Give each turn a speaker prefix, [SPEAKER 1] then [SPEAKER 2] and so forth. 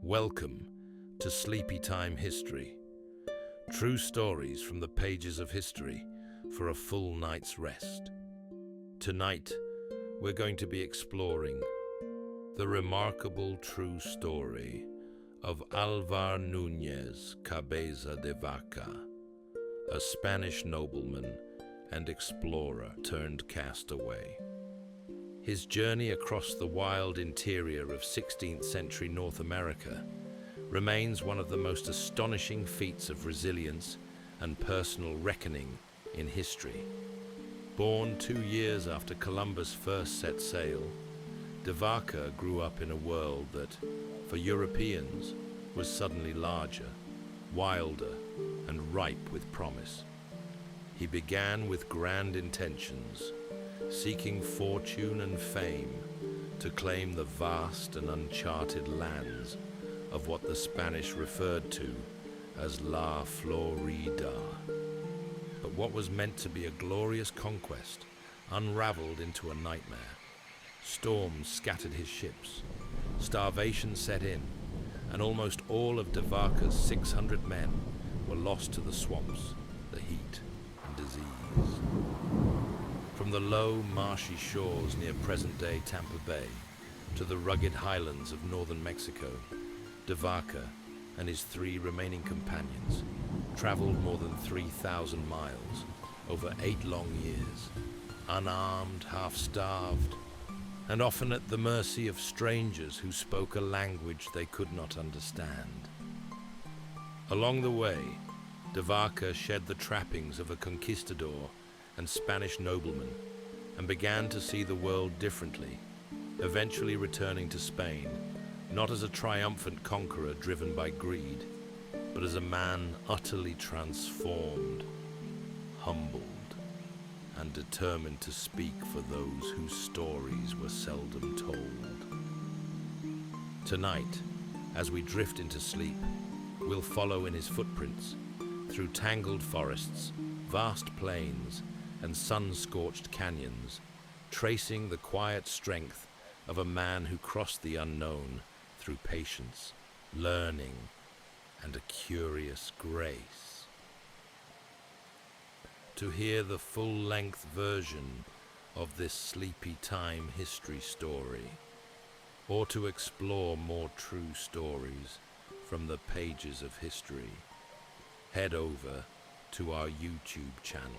[SPEAKER 1] Welcome to Sleepytime History. True stories from the pages of history for a full night's rest. Tonight, we're going to be exploring the remarkable true story of Alvar Nunez, Cabeza de Vaca, a Spanish nobleman and explorer turned castaway. His journey across the wild interior of 16th century North America remains one of the most astonishing feats of resilience and personal reckoning in history. Born 2 years after Columbus first set sail, de Vaca grew up in a world that, for Europeans, was suddenly larger, wilder, and ripe with promise. He began with grand intentions, seeking fortune and fame to claim the vast and uncharted lands of what the Spanish referred to as La Florida. But what was meant to be a glorious conquest unraveled into a nightmare. Storms scattered his ships, starvation set in, and almost all of de Vaca's 600 men were lost to the swamps, the heat, and disease. From the low, marshy shores near present-day Tampa Bay to the rugged highlands of northern Mexico, de Vaca and his 3 remaining companions traveled more than 3,000 miles over 8 long years, unarmed, half-starved, and often at the mercy of strangers who spoke a language they could not understand. Along the way, de Vaca shed the trappings of a conquistador and Spanish nobleman and began to see the world differently, eventually returning to Spain, not as a triumphant conqueror driven by greed, but as a man utterly transformed, humbled, and determined to speak for those whose stories were seldom told. Tonight, as we drift into sleep, we'll follow in his footprints through tangled forests, vast plains, and sun-scorched canyons, tracing the quiet strength of a man who crossed the unknown through patience, learning, and a curious grace. To hear the full-length version of this Sleepytime history story, or to explore more true stories from the pages of history, head over to our YouTube channel.